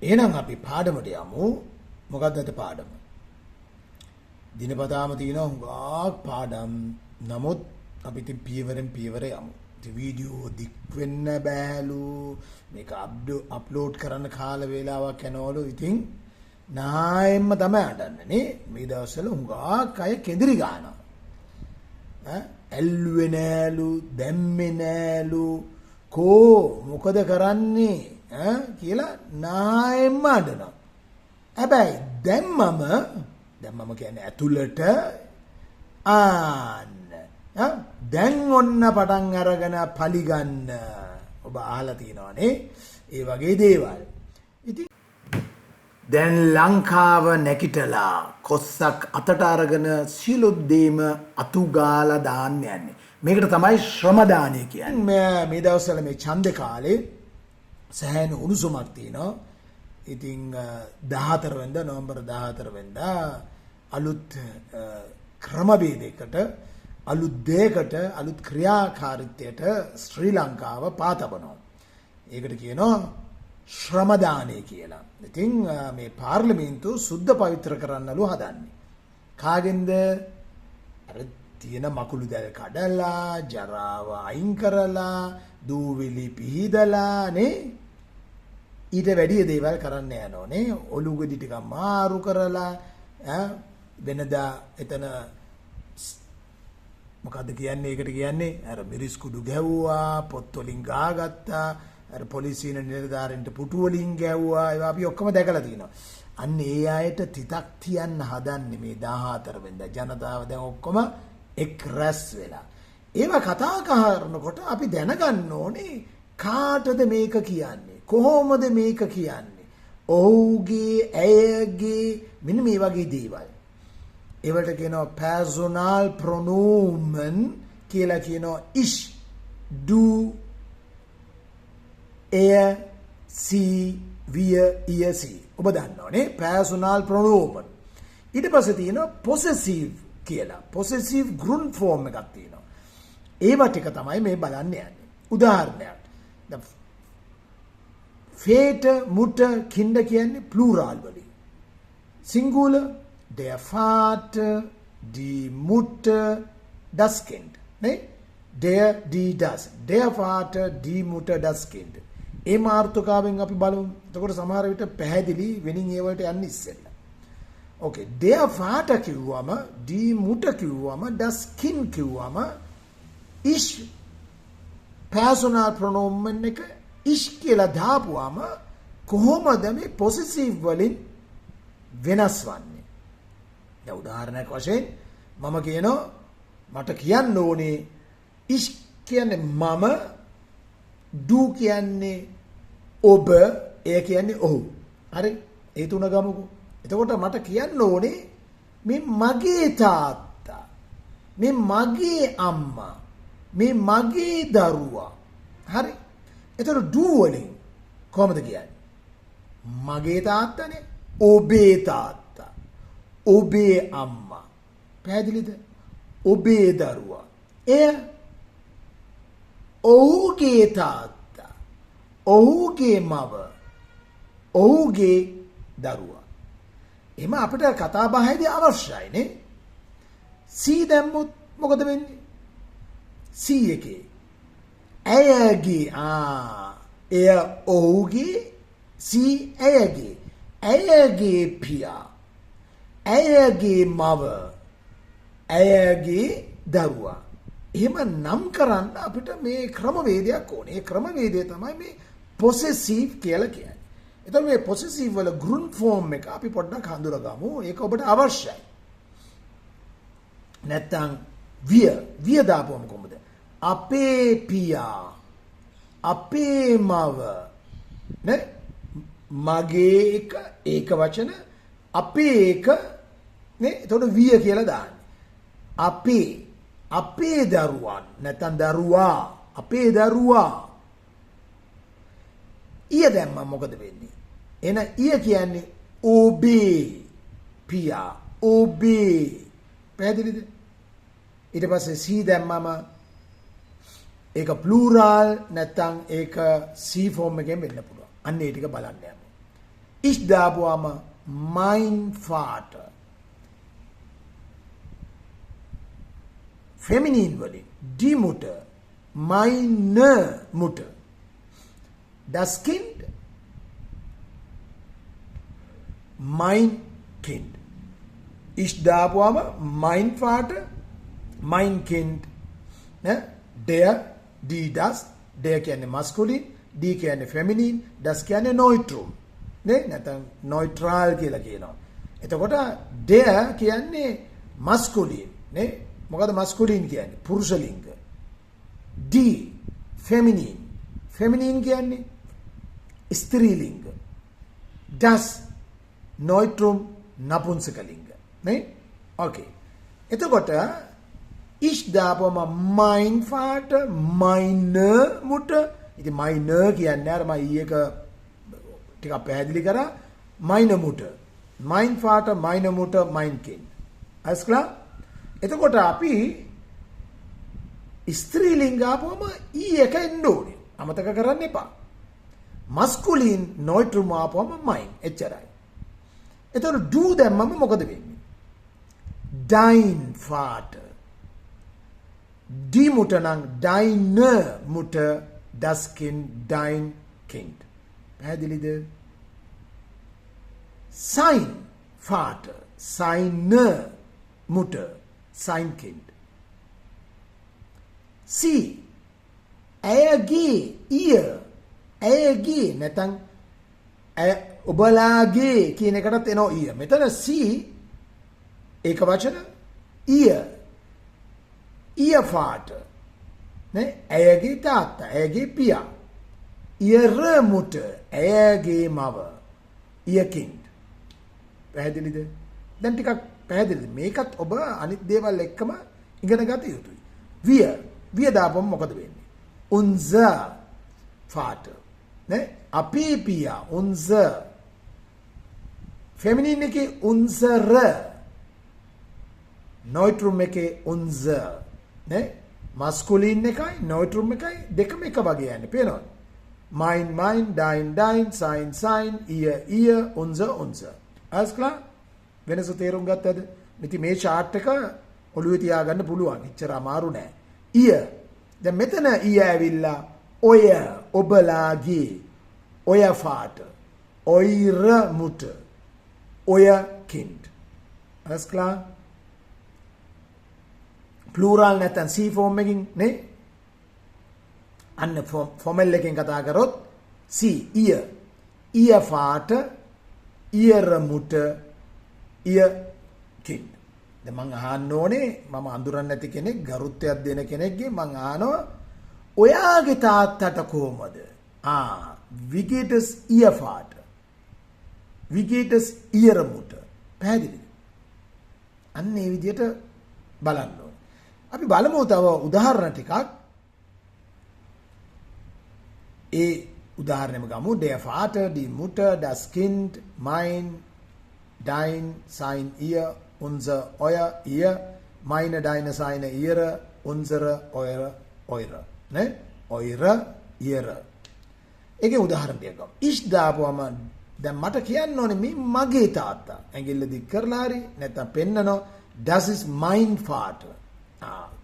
එහෙනම් අපි පාඩමට යමු. මොකක්ද අද පාඩම? දිනපතාම තියෙනවා හුඟක් පාඩම්. නමුත් අපි ඉතින් පියවරෙන් පියවර යමු. ඉතින් වීඩියෝ දික් වෙන්න බෑලු. මේක අප්ලෝඩ් කරන්න කාල වේලාවක් යනවලු. ඉතින් නායෙන්ම තමයි අඬන්නේ නේ. මේ දවස්වල හුඟක් අය කෙඳිරි ගන්නවා. ඇල්ලුවේ නෑලු, දැම්මේ නෑලු. කෝ මොකද කරන්නේ කියලා නායෙන්ම අඬනවා. හැබැයි දැම්මම කියන්නේ ඇතුළට දැන් ඔන්න පටන් අරගෙන පලිගන්න. ඔබ අහලා තියෙනවනේ ඒ වගේ දේවල්. ඉතින් දැන් ලංකාව නැකිටලා කොස්සක් අතට අරගෙන සියලුදේම අතුගාලා දාන්න යන්නේ. මේකට තමයි ශ්‍රම දානය කියන්නේ. මේ දවස්වල මේ ඡන්ද කාලේ සෑහෙන උණුසුමක් තියෙනවා. ඉතින් 14 වෙනිදා නොවැම්බර් 14 වෙනිදා අලුත් ක්‍රමවේදයකට අලුත් දෙයකට අලුත් ක්‍රියාකාරීත්වයට ශ්‍රී ලංකාව පාතබනවා. ඒකට කියනවා ශ්‍රම දානය කියලා. ඉතින් මේ පාර්ලිමේන්තුව සුද්ධ පවිත්‍ර කරන්නලු හදන්නේ. කාගෙන්ද? අර තියෙන මකුළු දැල් කඩලා, ජරාව අයින් කරලා, දූවිලි පිහිදලා නේ. ඊට වැඩි දේවල් කරන්න යනෝනේ. ඔලුගෙඩි ටික මාරු කරලා වෙනදා එතන මොකද්ද කියන්නේ? ඒකට කියන්නේ අර මිරිස් කුඩු ගැව්වා, පොත් වලින් ගාගත්තා, අර පොලිසියේ නිලධාරීන්ට පුටු වලින් ගැව්වා. ඒවා අපි ඔක්කොම දැකලා තියෙනවා. අන්න ඒ අයට තිතක් තියන්න හදන්නේ මේ 14 වෙනිදා. ජනතාව දැන් ඔක්කොම එක් රැස් වෙලා. ඒවා කතා කරනකොට අපි දැනගන්න ඕනේ කාටද මේක කියන්නේ? කොහොමද මේක කියන්නේ? ඔහුගේ, ඇයගේ මෙන්න මේ වගේ දේවල්. ඒවට කියනවා personal pronomen කියලා කියනවා ich, du, er, sie, wir, ihr, sie. ඔබ දන්නවනේ personal pronomen. ඊට පස්සේ තියෙනවා possessive කියලා. possessive group form එකක් තියෙනවා. ඒවා ටික තමයි මේ බලන්න යන්නේ. උදාහරණයක්. Vater, mutter, Kinder කියන්නේ plural වලින්. Singular der Vater, die Mutter, das Kind. නේ? Der, die, das. Der Vater, die Mutter, das Kind. ඒ මාර්ථකාවෙන් අපි බලමු. එතකොට සමහර විට පැහැදිලි වෙනින් ඒ වලට යන්න ඉස්සෙල්ලා. Okay, der Vater කිව්වම, die Mutter කිව්වම, das Kind කිව්වම ich personal pronomen එක ich කියලා දාපුවාම කොහොමද මේ possessive වලින් වෙනස් වන්නේ? දැන් උදාහරණයක් වශයෙන් මම කියනවා මට කියන්න ඕනේ ich කියන්නේ මම, du කියන්නේ ඔබ, එය කියන්නේ ඔහු. හරි? ඒ තුන ගමුකෝ. එතකොට මට කියන්න ඕනේ මේ මගේ තාත්තා, මේ මගේ අම්මා, මේ මගේ දරුවා. හරි? එතකොට du වලින් කොහොමද කියන්නේ? මගේ තාත්තනේ, ඔබේ තාත්තා, ඔබේ අම්මා. පැහැදිලිද? ඔබේ දරුවා. එය ඔහුගේ තාත්තා, ඔහුගේ මව, ඔහුගේ දරුවා. එහෙම අපිට කතා බහේදී අවශ්‍යයි නේ. සී දැම්මොත් මොකද වෙන්නේ? සී එකේ ඇයගේ එය ඔහුගේ, සී ඇයගේ, ඇයගේ පියා, ඇයගේ මව, ඇයගේ දරුවා. එහෙම නම් කරන්න අපිට මේ ක්‍රමවේදයක් ඕනේ. ඒ ක්‍රමවේදය තමයි මේ possessive කියලා කියන්නේ. එතකොට මේ possessive වල group form එක අපි පොඩ්ඩක් හඳුනගමු. ඒක ඔබට අවශ්‍යයි. නැත්තම් විය දාපුවම කොහොමද? අපේ පියා, අපේ මව නේ, මගේ එක ඒක වචන, අපේ එක නේ. එතකොට විය කියලා දාන්නේ. අපේ දරුවන් නැත්තම් දරුවා, අපේ දරුවා. ඊය දැම්මම මොකද වෙන්නේ? එන ඊය කියන්නේ ඔබේ පියා, ඔබේ. පැහැදිලිද? ඊට පස්සේ සී දැම්මම ඒක ප්ලූරල් නැත්තම් ඒක සී ෆෝම් එකෙන් වෙන්න පුළුවන්. අන්න ඒ ටික බලන්න යමු. Ich දාපුවාම mein Vater. Feminine වලින් die Mutter, meine Mutter. Das Kind, mein Kind. Ich දාපුවාම mein Vater, mein Kind. Ne? Der, die, das. Der කියන්නේ masculine, die කියන්නේ feminine, das කියන්නේ neutrum. නේ නැත්නම් neutral කියලා කියනවා. එතකොට der කියන්නේ masculine නේ. මොකද masculine කියන්නේ පුරුෂ ලිංග. die feminine. feminine කියන්නේ ස්ත්‍රී ලිංග. das neutrum නපුංසක ලිංග. නේ? okay. එතකොට ich දාපුවම mein Vater, meine Mutter. ඉතින් meine කියන්නේ අර මම ඊයක ටිකක් පැහැදිලි කරා meine Mutter. mein Vater, meine Mutter, mein Kind. alles klar? එතකොට අපි ස්ත්‍රී ලිංග ආපුවම එක එන්න ඕනේ. අමතක කරන්න එපා. masculine neutrum ආපුවම mein එච්චරයි. එතකොට do දැම්මම මොකද වෙන්නේ? Dein Vater. Die Mutter නම් deine Mutter, das Kind, dein Kind. පැහැදිලිද? Sein Vater, seine Mutter, sein Kind. Sie, ඇයගේ, ඇයගේ නැත්නම් ඔබලාගේ කියන එකටත් එනවා ඊය. මෙතන sie ඒක වචන ihr Vater. නේ? ඇයගේ තාත්තා, ඇයගේ පියා. ihre Mutter, ඇයගේ මව. ihr Kind. පැහැදිලිද? දැන් ටිකක් පැහැදිලිද? මේකත් ඔබ අනිත් දේවල් එක්කම ඉගෙන ගත යුතුයි. wir දාපම මොකද වෙන්නේ? unser Vater. නේ? අපේ පියා unser. feminine එකේ unsere. neutrum එකේ unser. නේ? masculine එකයි neutrum එකයි දෙකම එක වගේ යන්නේ. පේනවද? mein, mein, dein, dein, sein, sein, ihr, unser. alles klar? වෙනස තේරුම් ගත්තද? ඉතින් මේ chart එක ඔළුවේ තියාගන්න පුළුවන්. එච්චර අමාරු නෑ. දැන් මෙතන ඇවිල්ලා ඔය ඔබලාගේ ඔය Vater, eure Mutter, euer Kind. alles klar? plural නැත්නම් C form එකකින් නේ? අන්න formal එකෙන් කතා කරොත් C, ihr Vater, ihre Mutter, ihr Kind. දැන් මං අහන්න ඕනේ මම අඳුරන්නේ නැති කෙනෙක් ගරුත්වයක් දෙන කෙනෙක්ගේ මං අහනවා ඔයාගේ තාත්තට කොහමද? wie geht es ihr Vater? wie geht es ihre Mutter? පැහැදිලිද? අන්න ඒ විදිහට බලන්න ඕනේ. අපි බලමු තව උදාහරණ ටිකක්. ඒ උදාහරණෙම ගමු. Der Vater, die Mutter, das Kind, mein, dein, sein, ihr, unser, euer, ihr, meine, deine, seine, ihre, unsere, eure. නේ? eure, ihre. ඒකේ උදාහරණ ටිකක් ගමු. ich දාපුවම දැන් මට කියන්න ඕනේ මේ මගේ තාත්තා. ඇඟිල්ල දික් කරලා හරි නැත්නම් පෙන්නනවා das ist mein Vater.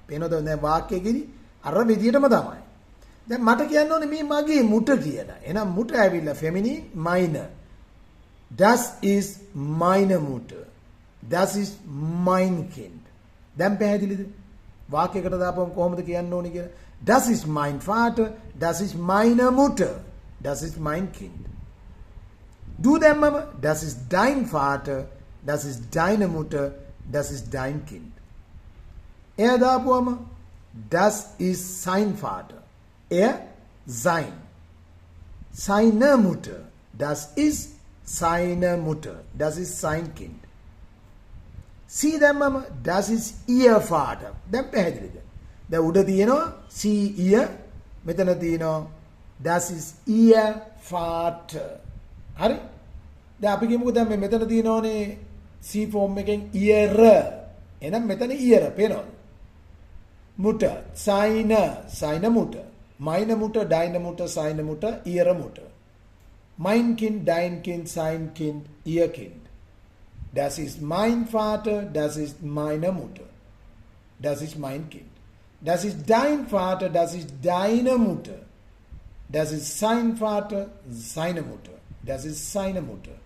පේනවද දැන් වාක්‍යයේදී අර විදියටම තමයි. දැන් මට කියන්න ඕනේ මේ මගේ මුට කියලා. එහෙනම් මුට ඇවිල්ලා feminine meine. Das ist meine Mutter. Das ist mein Kind. දැන් පැහැදිලිද? වාක්‍යයකට දාපුවම කොහොමද කියන්න ඕනේ කියලා? Das ist mein Vater, das ist meine Mutter. Das ist mein Kind. Du දැම්මම das ist dein Vater, das ist deine Mutter, das ist dein Kind. Er දාපුවම das ist sein Vater. Er, sein. Seine Mutter. Das ist seine Mutter. Das ist sein Kind. Sie දැම්මම das ist ihr Vater. දැන් පැහැදිලිද? දැන් උඩ තියෙනවා sie ihr මෙතන තියෙනවා das ist ihr Vater. හරි? දැන් අපි කියමුකෝ දැන් මෙතන තියෙනෝනේ C form එකෙන් ihre. එහෙනම් මෙතන ihre පේනවද? Mutter, seine Mutter. Meine Mutter, deine Mutter, seine Mutter, ihre Mutter. mein Kind, dein Kind, sein Kind, ihr Kind. Das ist mein Vater, das ist meine Mutter. Das ist mein Kind. Das ist dein Vater, das ist deine Mutter. Das ist sein Vater, seine Mutter. Das ist seine Mutter.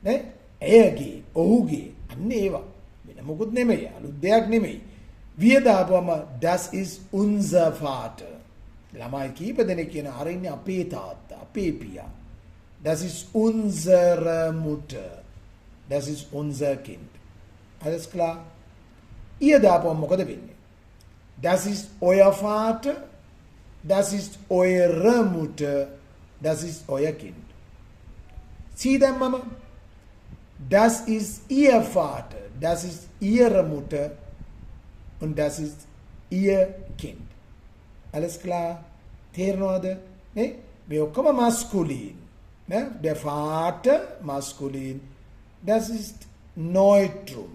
Ne? Erge, oge, anneva. Wenn මොකුත් නෙමෙයි, අලුත් දෙයක් නෙමෙයි. Wir දාපුවම das ist unser Vater. ළමයි කීප දෙනෙක් කියන අර ඉන්නේ අපේ තාත්තා, අපේ පියා. Das ist unsere Mutter. Das ist unser Kind. Alles klar? Ihr දාපුවම මොකද වෙන්නේ? Das ist euer Vater. Das ist eure Mutter. Das ist euer Kind. Sie dann, Mama? Das ist ihr Vater. Das ist ihre Mutter. Und das ist ihr Kind. Alles klar? තේරෙනවද? නේ? මේ ඔක්කොම maskulin. Ne? Der Vater maskulin. Das ist Neutrum.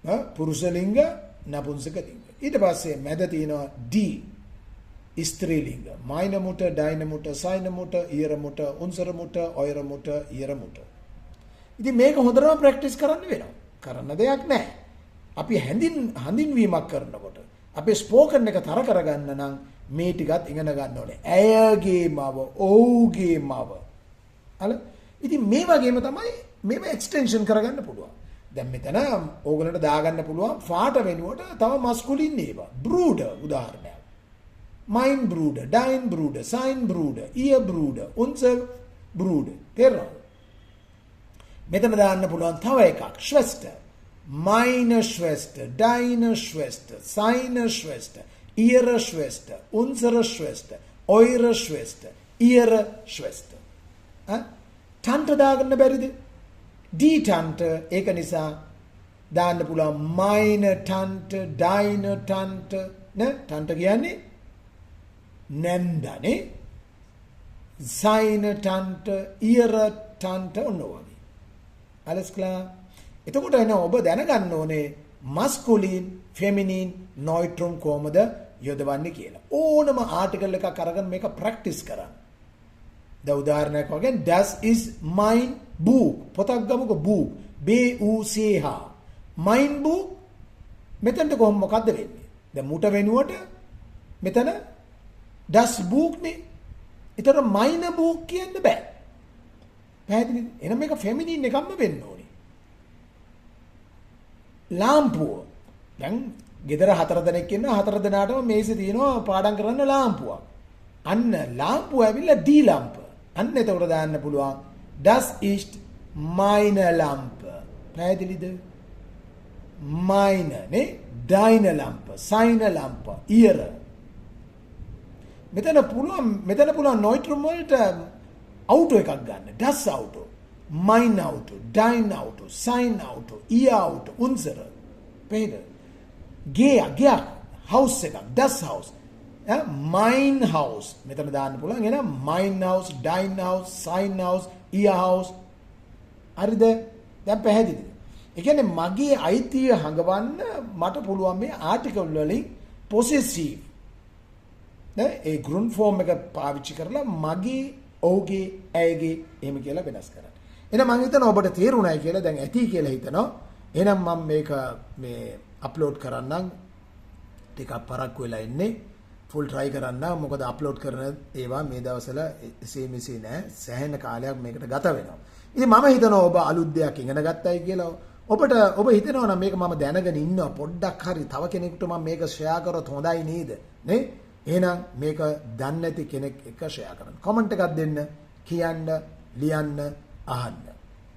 Ne? පුරුෂලිංග නපුංසකලිංග. ඊට පස්සේ මැද තියෙනවා die. ස්ත්‍රීලිංග. meine Mutter, deine Mutter, seine Mutter, ihre Mutter, unsere Mutter, eure Mutter, ihre Mutter. ඉතින් මේක හොඳටම ප්‍රැක්ටිස් කරන්න වෙනවා. කරන්න දෙයක් නැහැ. අපි හඳින්වීමක් කරනකොට අපේ ස්පෝකන් එක තර කරගන්න නම් මේ ටිකත් ඉගෙන ගන්න ඕනේ. ඇයගේ මව, ඔහුගේ මව. හරි? ඉතින් මේ වගේම තමයි මේව එක්ස්ටෙන්ෂන් කරගන්න පුළුවන්. දැන් මෙතන ඕගලන්ට දාගන්න පුළුවන් ෆාට වෙනුවට තව මස්කුලින් ඒවා. බ්‍රූඩර් උදාහරණයක්. mein Bruder, dein Bruder, sein Bruder, ihr Bruder, unser Bruder. තේරෙනවද? මෙතන දාන්න පුළුවන් තව එකක්. Schwester. Meine Schwester, deine Schwester, seine Schwester, ihre Schwester, unsere Schwester, eure Schwester, ihre Schwester. Tante දාගන්න බැරිද? Die Tante, ඒක නිසා දාන්න පුළුවන් meine Tante, deine Tante, නේ? Tante කියන්නේ නැන්දනේ. Seine Tante, ihre Tante und so. Alles klar? එතකොට එන ඔබ දැනගන්න ඕනේ masculine, feminine, neutrum කොහමද යොදවන්නේ කියලා. ඕනම ආටිකල් එකක් අරගෙන මේක ප්‍රැක්ටිස් කරන්න. දැන් උදාහරණයක් වගේ das ist mein Buch. පොතක් ගමුකෝ Buch. B U C H. mein Buch. මෙතනට කොහොම මොකද්ද වෙන්නේ? දැන් මුට වෙනුවට මෙතන das Buch නේ. ඒතර meine Buch කියන්න බෑ. පැහැදිලිද? එහෙනම් මේක feminine එකක්ම වෙන්න ඕනේ. ලාම්පුව. දැන් ගෙදර 4 දෙනෙක් ඉන්නවා 4 දෙනාටම මේසෙ තියෙනවා පාඩම් කරන්න ලාම්පුවක්. අන්න ලාම්පුව ඇවිල්ලා die Lampe. අන්න එතකොට දාන්න පුළුවන් das ist meine Lampe. පැහැදිලිද? meine නේ deine Lampe, seine Lampe, ihre. මෙතන පුළුවන් neutrum වලට auto එකක් ගන්න. das Auto. mein Auto, dein Auto, sein Auto, ihr Auto, unsere. Peter. Gea, Haus එකක්, das Haus. mein Haus. මෙතන දාන්න පුළුවන්. එහෙනම් mein Haus, dein Haus, sein Haus, ihr Haus. හරිද? දැන් පැහැදිලිද? ඒ කියන්නේ මගේ අයිතිය හඟවන්න මට පුළුවන් මේ ආටිකල් වලින් possessive. නේ? ඒ ග්‍රුන් ෆෝම් එක පාවිච්චි කරලා මගේ, ඔහුගේ, ඇයගේ එහෙම කියලා වෙනස් කරන්න. එහෙනම් මම හිතනවා ඔබට තේරුණායි කියලා දැන් ඇති කියලා හිතනවා. එහෙනම් මම මේක මේ අප්ලෝඩ් කරන්නම්. ටිකක් පරක්කු වෙලා ඉන්නේ. ෆුල් try කරන්න. මොකද අප්ලෝඩ් කරන ඒවා මේ දවස්වල එසේ මෙසේ නෑ. සෑහෙන කාලයක් මේකට ගත වෙනවා. ඉතින් මම හිතනවා ඔබ අලුත් දෙයක් ඉගෙන ගත්තයි කියලා. ඔබ හිතනවා නම් මේක මම දැනගෙන ඉන්නවා පොඩ්ඩක් හරි තව කෙනෙකුට මම මේක ෂෙයා කරොත් හොඳයි නේද? නේ? එහෙනම් මේක දන්නේ නැති කෙනෙක් එක්ක ෂෙයා කරන්න. කමෙන්ට් එකක් දෙන්න, කියන්න, ලියන්න, ahanda.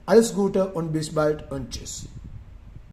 Alles Gute und bis bald und tschüss.